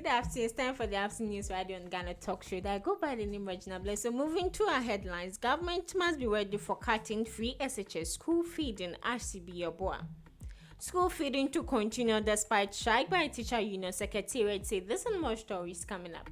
Good afternoon. It's time for the afternoon news radio on Ghana Talk Show. I go by the name Regina Bless. So moving to our headlines, government must be ready for cutting free SHS school feeding. Assibey-Yeboah. School feeding to continue despite strike by teacher union. Secretariat say this and more stories coming up.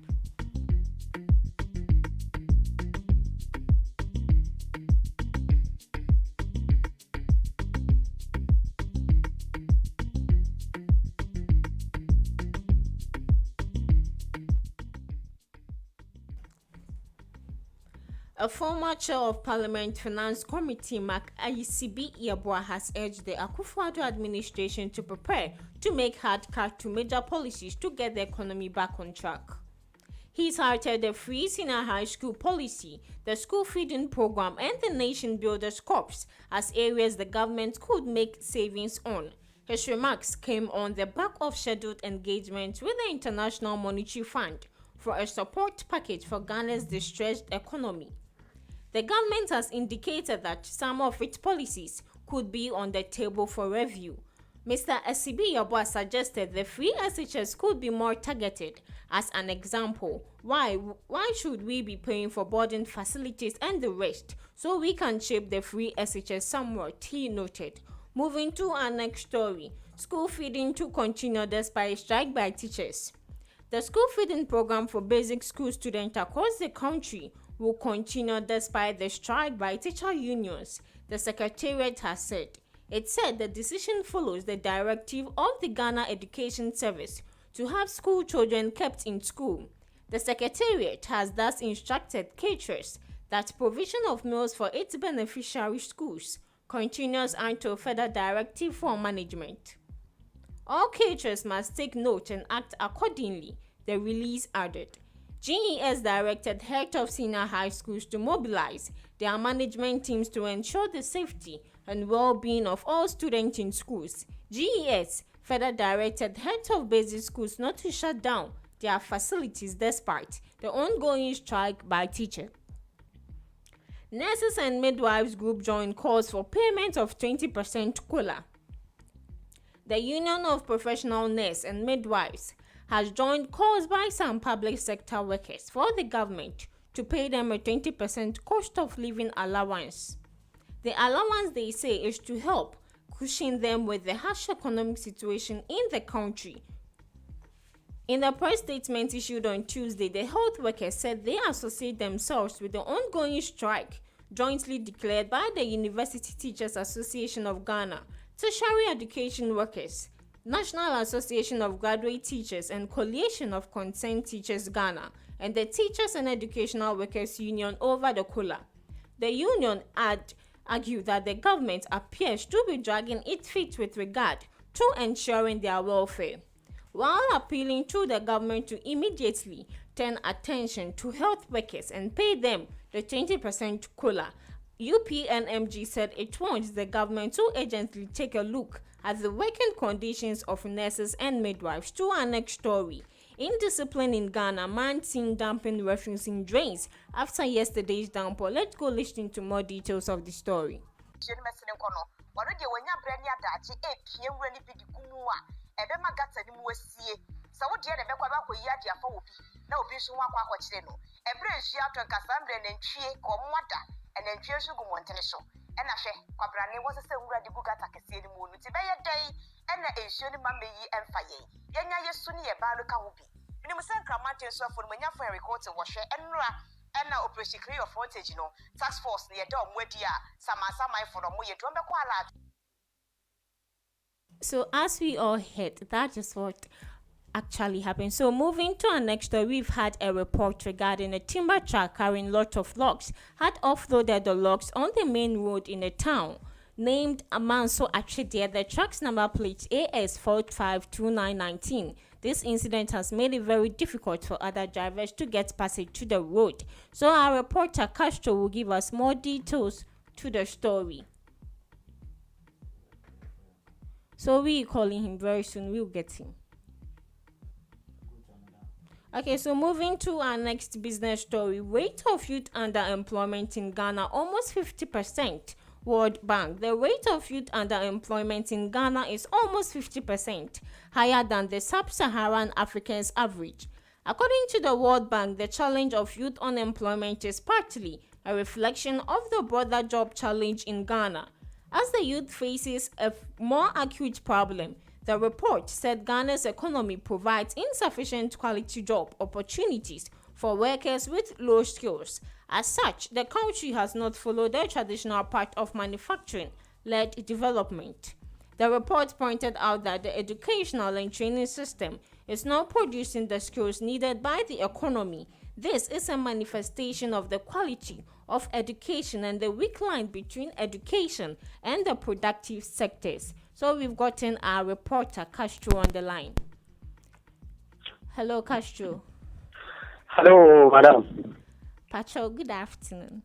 A former chair of Parliament Finance Committee, Assibey-Yeboah, has urged the Akufo-Addo administration to prepare to make hard cuts to major policies to get the economy back on track. He cited the free senior high school policy, the school feeding program, and the Nation Builders Corps as areas the government could make savings on. His remarks came on the back of scheduled engagements with the International Monetary Fund for a support package for Ghana's distressed economy. The government has indicated that some of its policies could be on the table for review. Mr. Assibey-Yeboah suggested the free SHS could be more targeted. As an example, why should we be paying for boarding facilities and the rest so we can shape the free SHS somewhat, he noted. Moving to our next story, school feeding to continue despite strike by teachers. The school feeding program for basic school students across the country will continue despite the strike by teacher unions, the Secretariat has said. It said the decision follows the directive of the Ghana Education Service to have school children kept in school. The Secretariat has thus instructed caterers that provision of meals for its beneficiary schools continues until further directive from management. All caterers must take note and act accordingly, the release added. GES directed heads of senior high schools to mobilize their management teams to ensure the safety and well-being of all students in schools. GES further directed heads of basic schools not to shut down their facilities despite the ongoing strike by teachers. Nurses and midwives group joined calls for payment of 20% COLA. The Union of Professional Nurses and Midwives has joined calls by some public sector workers for the government to pay them a 20% cost of living allowance. The allowance, they say, is to help cushion them with the harsh economic situation in the country. In a press statement issued on Tuesday, the health workers said they associate themselves with the ongoing strike jointly declared by the University Teachers Association of Ghana, Tertiary Education Workers, National Association of Graduate Teachers and Coalition of Concerned Teachers Ghana, and the Teachers and Educational Workers Union over the COLA. The union argued that the government appears to be dragging its feet with regard to ensuring their welfare, while appealing to the government to immediately turn attention to health workers and pay them the 20% COLA. UPNMG said it wants the government to urgently take a look at the working conditions of nurses and midwives. To our next story, Indiscipline in Ghana, man seen dumping refuse in drains after yesterday's downpour. Let's go listen to more details of the story. And then Jesu Gumonteso. And I say, Quabrani was a similar de Bugata Cassi moon, Tibaya day, and a Shuni Mammy and Faye. Yanya Suni a Baruka will be. And it was sent Cramantin so for when you for a record to wash and Ra and now operation clear of frontage, task force near Dom, where dear, some my for a moye to a. So, as we all heard, that is what actually happened. So moving to our next story, we've had a report regarding a timber truck carrying lots of logs had offloaded the logs on the main road in a town named Amanso Achidia. The truck's number plate AS452919. This incident has made it very difficult for other drivers to get passage to the road. So our reporter Castro will give us more details to the story. So we're calling him very soon. We'll get him. Okay, so moving to our next business story, rate of youth underemployment in Ghana almost 50%, World Bank, the rate of youth underemployment in Ghana is almost 50%, higher than the sub-Saharan African's average. According to the World Bank, the challenge of youth unemployment is partly a reflection of the broader job challenge in Ghana. As the youth faces a more acute problem, the report said Ghana's economy provides insufficient quality job opportunities for workers with low skills. As such, the country has not followed the traditional path of manufacturing-led development. The report pointed out that the educational and training system is not producing the skills needed by the economy. This is a manifestation of the quality of education and the weak line between education and the productive sectors. So we've gotten our reporter Castro on the line. Hello, Castro. Hello, madam. Pacho, good afternoon.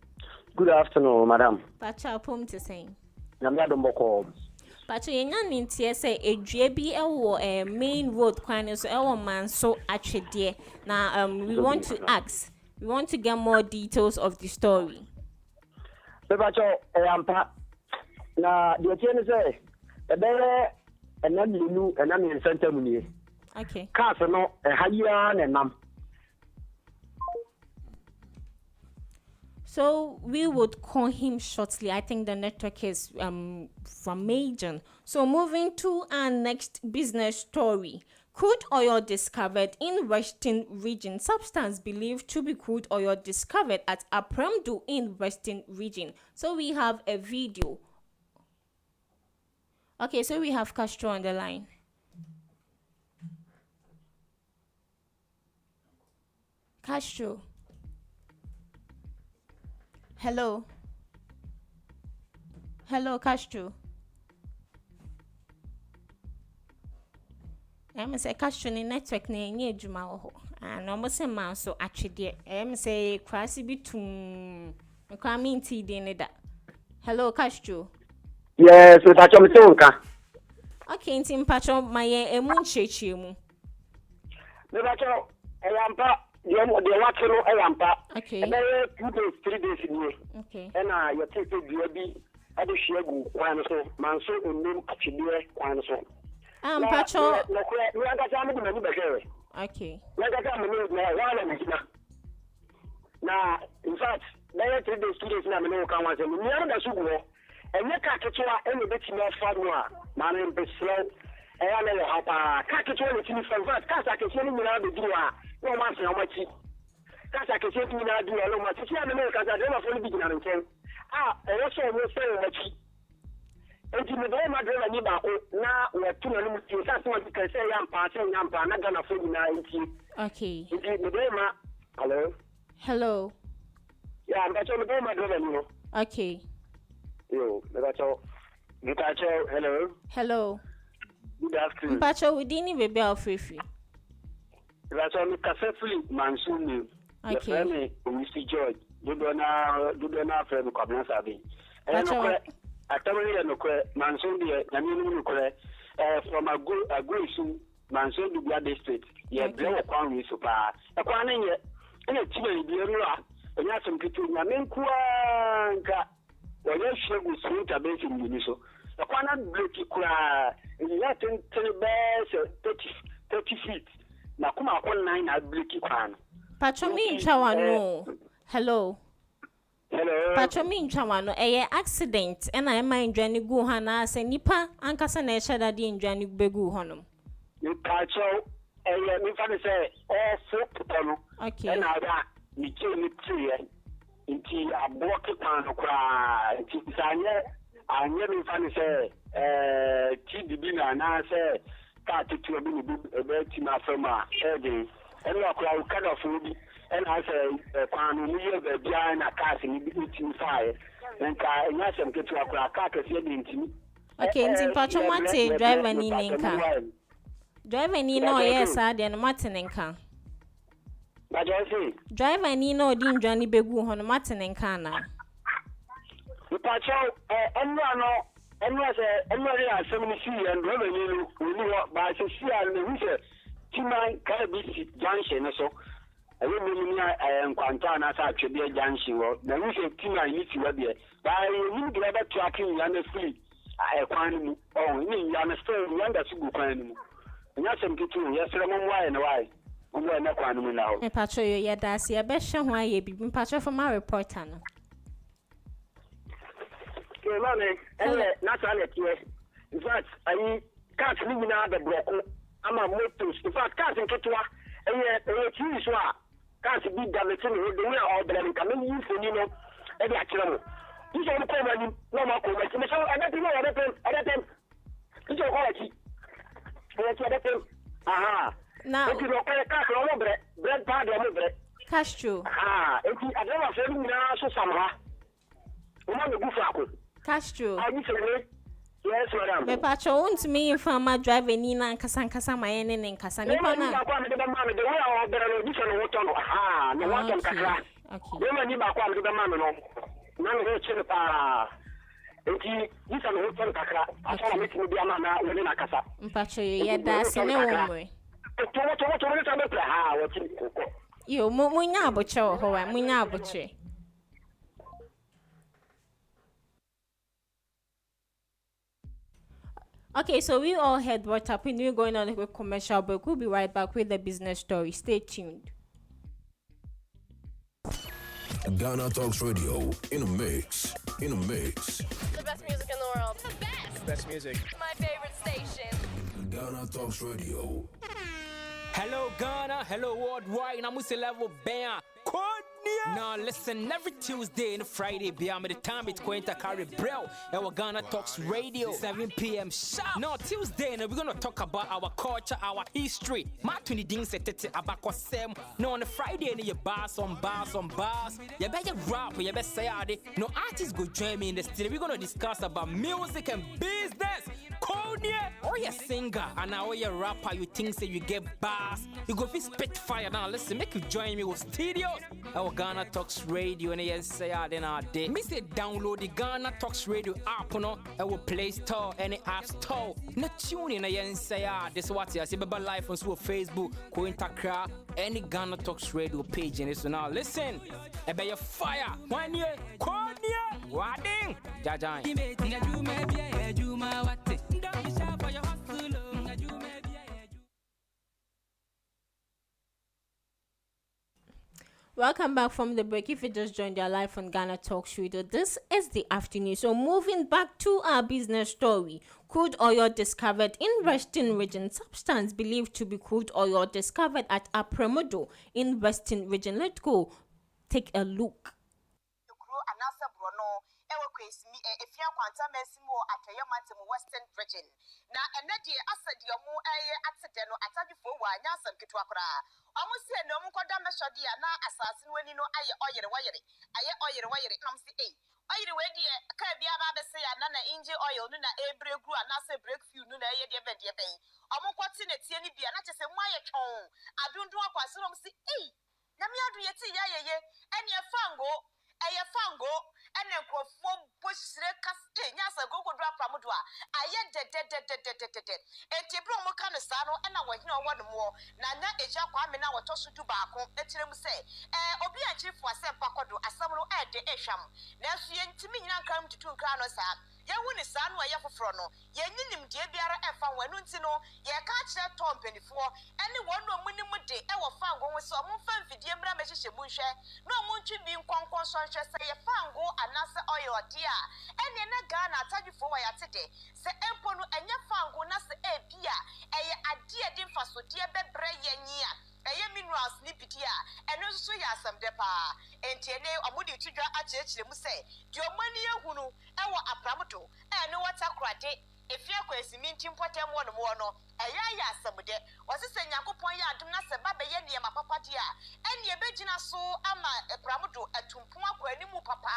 Good afternoon, madam. Pacho, pom to say. I'm Adongo. Pacho, yenyan nintie say edwe bi main road kwan so ewo man so atwede. Now we want to ask. We want to get more details of the story. Pacho, ampa. Na the thing say ebe enaminu enami center muni. Okay. Cars no haya na nam. So we would call him shortly. I think the network is from Majan. So moving to our next business story. Crude oil discovered in Western region. Substance believed to be crude oil discovered at Apremdu in Western region. So we have a video. Okay, so we have Castro on the line. Castro. Hello. Hello, Castro. Say Castro ni network na enye adwuma wo ho. And almost a man so atwede. Say kwasi bitum. Nkwa mi nti de ne da. Hello, Castro. Yes, Pacho mtonka. Okay, nti mpacho maye emu nchechi mu. Pacho, ampa. The watch ampa. Okay. 2 days, 3 days in Okay. And you take the baby. I do share go kwan so man so name atwede kwan so. Pacho. We got time to me be Okay. we got time to na na in fact 3 days 2 days na me no kan wan say me na so go enye ka ketewa ene beti na fa no a man em be slow eya na hapa ka ketewa ni tini fa ka sa ketewa ni na be du a no ma se o ma chi ka sa ketewa ni na du a no ma chi na me ka sa de na fo ni bi na nchen eya so mo se o ma chi enti me do ma do na ni ba ko na we tu na ni mu ti sa so ma ka se ya mpa na ga na fo ni na enti Okay. enti me do ma hello Hello. yeah I'm actually do ma do na ni no Okay. yo Pacho hello Hello. good afternoon Pacho, we didn't baby Ofori. Pacho me successfully Mansuni. Okay. Me Mr. George do na friend ko abna sabi Pacho. Atamani no ko Mansuni na mi no ko from a go issue Mansuni Bia district ye blow kwan wi so pa e kwan na ye ene tibe bi ru a enya som kitu na me nkuwa nka wọ́n ṣe go sweet abẹ́sẹ̀ nìyí so ẹ̀kọ́ náà bírèkì kura ìyá tẹ́ntẹ́n bẹ́ẹ̀ ṣe 30 feet na kó máa kọ́ 9 na bírèkì kura no. Pacho mi nchawa no. Hello. Hello. Pacho mi nchawa no. Accident. Ena ema indwani gu ha na ase nipa ankasa na echa dade indwani begu honom. Pacho mi fa se full no. Okay. Ena ada mi tie nti abo kepan no kura nti sanye anye mi fa se TDB na se ka titu obi ni be ti ma fama eden ena kura u kada fo bi ena se kwanu ni ye be bia na ka se ni bi ti fae nka enya sem ketu akura ka ka se bi nti Okay, nti Pacho mate driver ni nka. Driver ni no yes ade no mate nka. Driver ni no di ndwani begu ho no mate nka na. Pacho enu re asem ni si and driver ni ni ba se si a na hu se timan ka bi si junction so ayi ni nkwanta na sa atwede junction wo na hu se timan ni ti wa be ba ni about tracking and free. I find oh, you understand the under to go find. And that's some kitchen, yes, why and why. We are not finding now. Me patro yo ya da si ebehwe ho aye bi. Me patro from my reporter no. Okay, money. Not in fact, I can't live in the block. I'm a motor. In fact, can't get to choose what can't be damaged. The way all the coming in for you know, every actual. This is the common, no more common. So I don't know other time. This is quality. Aha. Now, if you don't bread pad or bread. Castro. Ah, if you I don't know, so somehow. Woman, go for Castro. Yes, madam. Me patro won't me informa drive ni na nkasa ma yen ne nkasa ni pa na. The way I order this one what on. Ah, no what on kakra. Okay. We ni ba kwa me man no. Na no chire pa. Enti this one what on kakra. Afa me timi bia na we na kasa. Mpatro ye da se ne wo mwe. To le tabe pra ha what ni koko. Yo munya aboche ho wa munya aboche. Okay, so we all heard what happened. We're going on a quick commercial break. We'll be right back with the business story. Stay tuned. Ghana Talks Radio in a mix. The best music in the world. The best music. My favorite station. Ghana Talks Radio. Hello Ghana, hello worldwide. I'm Musa Level Bam. Now listen, every Tuesday and Friday, beyond the time it's going to carry bro. Our Ghana Talks Radio, 7 p.m. sharp. Now Tuesday, we're gonna talk about our culture, our history. My 20 things set about Kwasem. Now on the Friday, you bars on bars. You better rap, you better say no artists go join me in the studio. We're gonna discuss about music and business. Or you singer and now you rapper, you think say you get bars. You go fit spit fire now. Listen, make you join me with studios. Our Ghana Talks Radio and yes say then our day. Me say download the Ghana Talks Radio app no our Play Store and the App Store. No tune in and say this what you see Baba live on Facebook, Accra, any Ghana Talks Radio page and this now. Listen, I bet you fire 1 year, Wading, Jajan. Welcome back from the break. If you just joined your live on Ghana Talks Radio, this is the afternoon. So moving back to our business story, crude oil discovered in Western region. Substance believed to be crude oil discovered at Accra in Western region. Let's go take a look. If you want to mess more at your Western region. Now, and that year, I said, your more accident or attack for one, yes, and Kitwakra. Almost say no more damage, Shadia, now assassin when you know I oil wire. I'm saying, are you ready? Cabia say, Nana Inji oil, Nuna, every grew and I say break few, Nuna, your bed, your bay. I'm what's in it, Tiani, not just a wire tone. I don't do a question, say, eh, Namia do you see, and your fango. And then go for bush casting, yes, I go drop from Mudwa. I yet dead. And Tibromo can saddle, and I want no one more. Nana is your woman now to tobacco, let him say. Obi and chief was sent Pacodo, as some will add the Esham. Now she ain't to me now come to 2 crowns. Ya win is son where you for frono. Ye nim dear Biara and found when Nuntino, ye catch that Tom 24. Anyone no minimum day, I will find one with some fan for dear Bramish Bunshe. No moon to be in concourse, say a fango and answer oil dear. And in a gun, I tell you for why I today. Say Empono and your fango, Nasa a dear, a dear dimfas with dear bed bray year. I am in Ross Nipitia, and also some depa. And Tiene, I would you to draw a church, they must say, your money, Hunu, our Apramoto, and no what's a crate. If you're going to meet him, put him one more, no, a ya some day. Was this a Yaku Poya, do not say Baba Yenny, my papa dear. And your Begina so, Ama a Pramoto, a Tumpua, any more papa,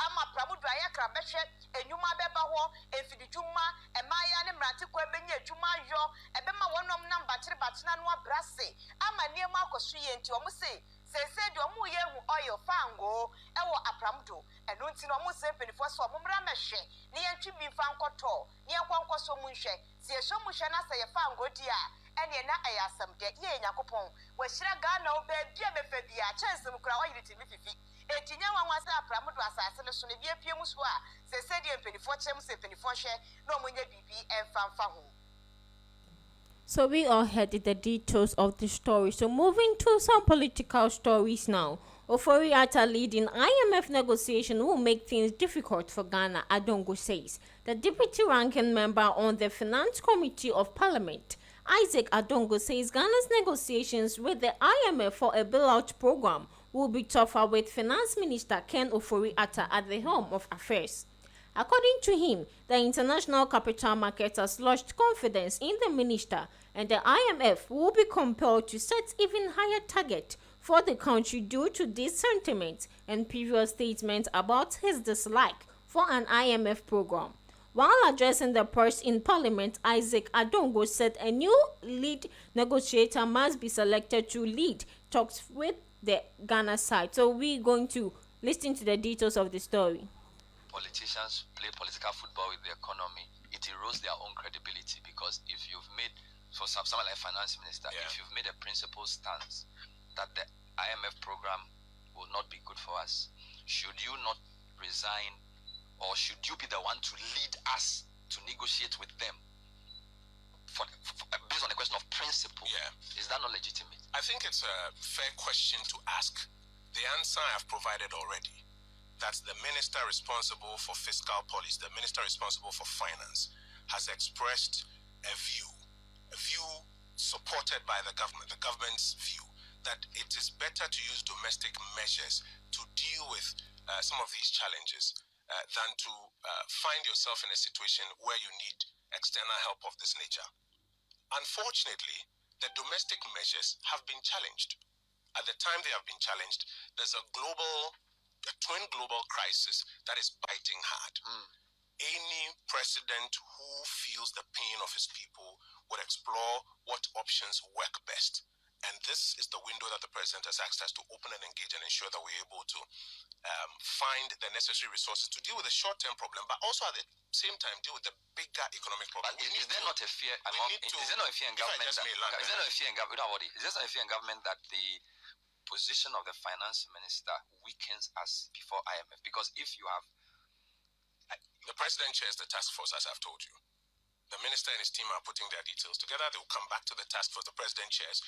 Ama Pramoto, Ayakra, Beshet, and you my Beba, and Fidijuma, and Maya and Matiqua Benya, Juma, yo, and Bema one of number, but none more brassy. Ama near Marcos, and to almost say. Say, your moo oil fango, ewo apramdo, and until almost simple for some mumramesh, near to be found coto, near Quanco so munshe, see a so mushana say a fango dear, and ye na I some dead ye Yakupon, where Shiragano bed, dear Befebia, chance them cry to me. Etinya wan wasa apramudo asase no so ne bia pie mu so a se se die mpenifo kyem se mpenifo hwe na omunye bibi emfa ho. So we all heard the details of the story. So moving to some political stories now. Ofori-Atta leading IMF negotiation will make things difficult for Ghana, Adongo says. The deputy ranking member on the Finance Committee of Parliament, Isaac Adongo, says Ghana's negotiations with the IMF for a bailout program will be tougher with Finance Minister Ken Ofori-Atta at the helm of affairs. According to him, the international capital market has lost confidence in the minister, and the IMF will be compelled to set even higher target for the country due to this sentiment and previous statements about his dislike for an IMF program. While addressing the press in Parliament, Isaac Adongo said a new lead negotiator must be selected to lead talks with the Ghana side. So we're going to listen to the details of the story. Politicians play political football with the economy, it erodes their own credibility, because if you've made, for someone like finance minister, if you've made a principled stance that the IMF program will not be good for us, should you not resign, or should you be the one to lead us to negotiate with them based on a question of principle? Is that not legitimate? I think it's a fair question to ask. The answer I've provided already. That's the minister responsible for fiscal policy, the minister responsible for finance, has expressed a view supported by the government's view, that it is better to use domestic measures to deal with some of these challenges than to find yourself in a situation where you need external help of this nature. Unfortunately, the domestic measures have been challenged. At the time they have been challenged, there's a twin global crisis that is biting hard. Any president who feels the pain of his people would explore what options work best. And this is the window that the president has asked us to open and engage and ensure that we're able to find the necessary resources to deal with the short-term problem, but also at the same time deal with the bigger economic problem. But is there not a fear in government? Is there not a fear in government that the position of the finance minister weakens us before IMF? Because if you have... The president chairs the task force, as I've told you. The minister and his team are putting their details together. They will come back to the task force the president chairs.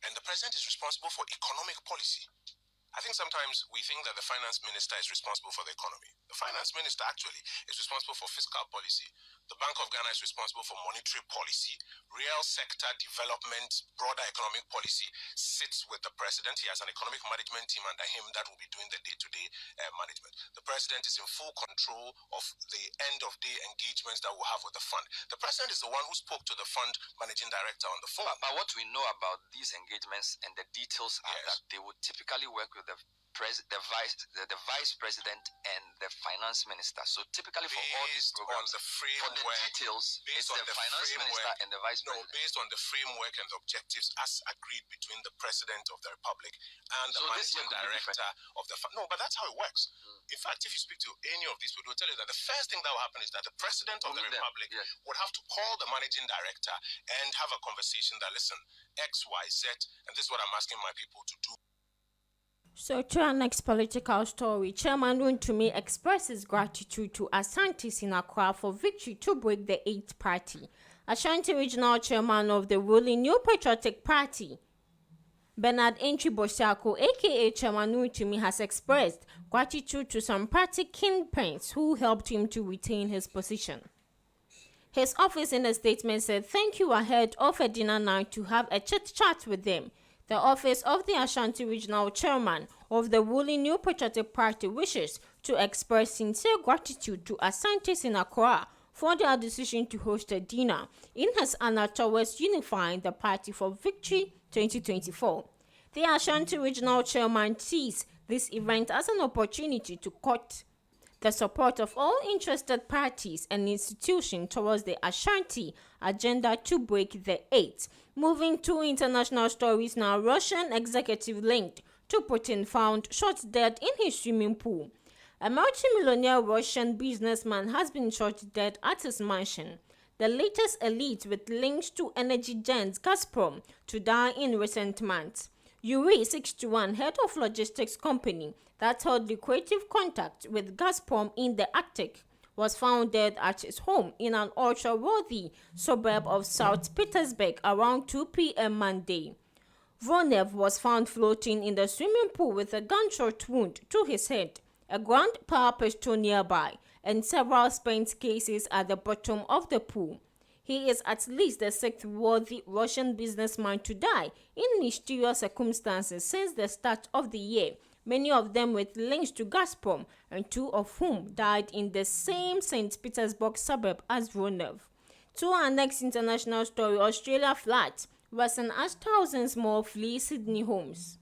And the president is responsible for economic policy. I think sometimes we think that the finance minister is responsible for the economy. The finance minister actually is responsible for fiscal policy. The Bank of Ghana is responsible for monetary policy. Real sector development, broader economic policy sits with the president. He has an economic management team under him that will be doing the day-to-day management. The president is in full control of the end-of-day engagements that we'll have with the fund. The president is the one who spoke to the fund managing director on the phone. But what we know about these engagements and the details are that they would typically work with the vice president and the finance minister. So typically for all these programs, for the details, it's the finance minister and the vice president. Based on the framework and the objectives as agreed between the president of the republic and the managing director of the fund. No, but that's how it works. In fact, if you speak to any of these people, they'll tell you that the first thing that will happen is that the president of the republic would have to call the managing director and have a conversation that, listen, X, Y, Z, and this is what I'm asking my people to do. So to our next political story, Chairman Wontumi expresses gratitude to Asantes in Accra for victory to break the 8th party. Ashanti Regional Chairman of the ruling New Patriotic Party, Bernard Entry Bosiako, aka Chairman Wontumi, has expressed gratitude to some party kingpins who helped him to retain his position. His office in a statement said, "Thank you ahead of a dinner night to have a chit-chat with them." The office of the Ashanti Regional Chairman of the ruling New Patriotic Party wishes to express sincere gratitude to Asantes in Accra for their decision to host a dinner in his honor towards unifying the party for Victory 2024. The Ashanti Regional Chairman sees this event as an opportunity to court the support of all interested parties and institutions towards the Ashanti agenda to break the 8th. Moving to international stories now, Russian executive linked to Putin found shot dead in his swimming pool. A multi-millionaire Russian businessman has been shot dead at his mansion. The latest elite with links to energy giant Gazprom to die in recent months. Yuri 61, head of logistics company that held lucrative contact with Gazprom in the Arctic, was found dead at his home in an ultra-wealthy suburb of St. Petersburg around 2 p.m. Monday. Vonev was found floating in the swimming pool with a gunshot wound to his head, a ground power pistol nearby, and several spent cases at the bottom of the pool. He is at least the sixth wealthy Russian businessman to die in mysterious circumstances since the start of the year, many of them with links to Gazprom, and two of whom died in the same St. Petersburg suburb as Vonev. To our next international story, Australia floods Worsen as thousands more flee Sydney homes.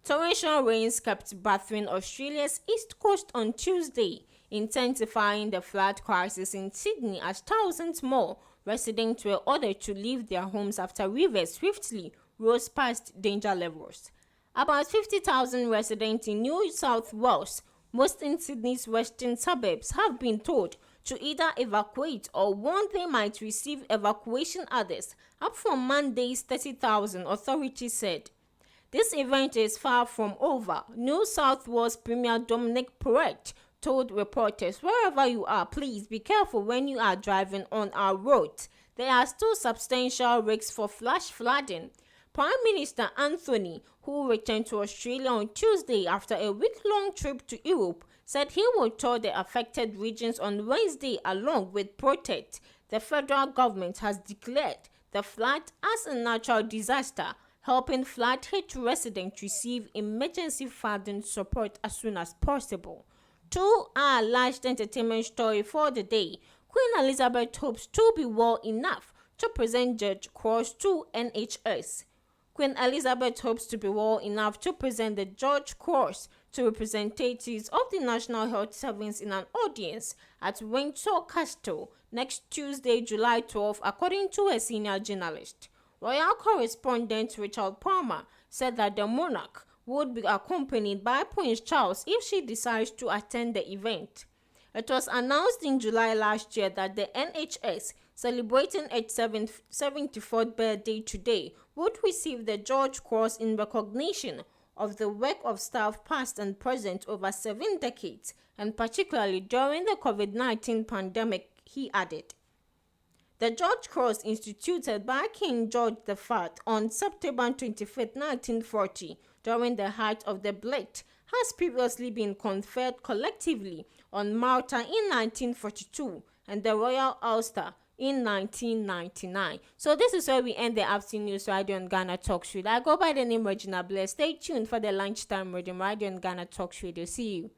Torrential rains kept battering Australia's east coast on Tuesday, intensifying the flood crisis in Sydney as thousands more residents were ordered to leave their homes after rivers swiftly rose past danger levels. About 50,000 residents in New South Wales, most in Sydney's western suburbs, have been told to either evacuate or warn they might receive evacuation orders, up from Monday's 30,000, authorities said. This event is far from over. New South Wales Premier Dominic Perrott told reporters, "Wherever you are, please be careful when you are driving on our roads. There are still substantial risks for flash flooding." Prime Minister Anthony, who returned to Australia on Tuesday after a week-long trip to Europe, said he will tour the affected regions on Wednesday along with Perrott. The federal government has declared the flood as a natural disaster, helping flood-hit residents receive emergency funding support as soon as possible. To our last entertainment story for the day, Queen Elizabeth hopes to be well enough to present Judge Cross to NHS. Queen Elizabeth hopes to be well enough to present the Judge Cross to representatives of the National Health Service in an audience at Windsor Castle next Tuesday, July 12, according to a senior journalist. Royal correspondent Richard Palmer said that the monarch would be accompanied by Prince Charles if she decides to attend the event. It was announced in July last year that the NHS, celebrating its 74th birthday today, would receive the George Cross in recognition of the work of staff past and present over 7 decades, and particularly during the COVID-19 pandemic, he added. The George Cross, instituted by King George IV on September 25, 1940, during the height of the Blitz, has previously been conferred collectively on Malta in 1942 and the Royal Ulster in 1999. So this is where we end the afternoon news radio on Ghana Talks Radio. I go by the name Regina Blair. Stay tuned for the lunchtime reading radio on Ghana Talks Radio. See you.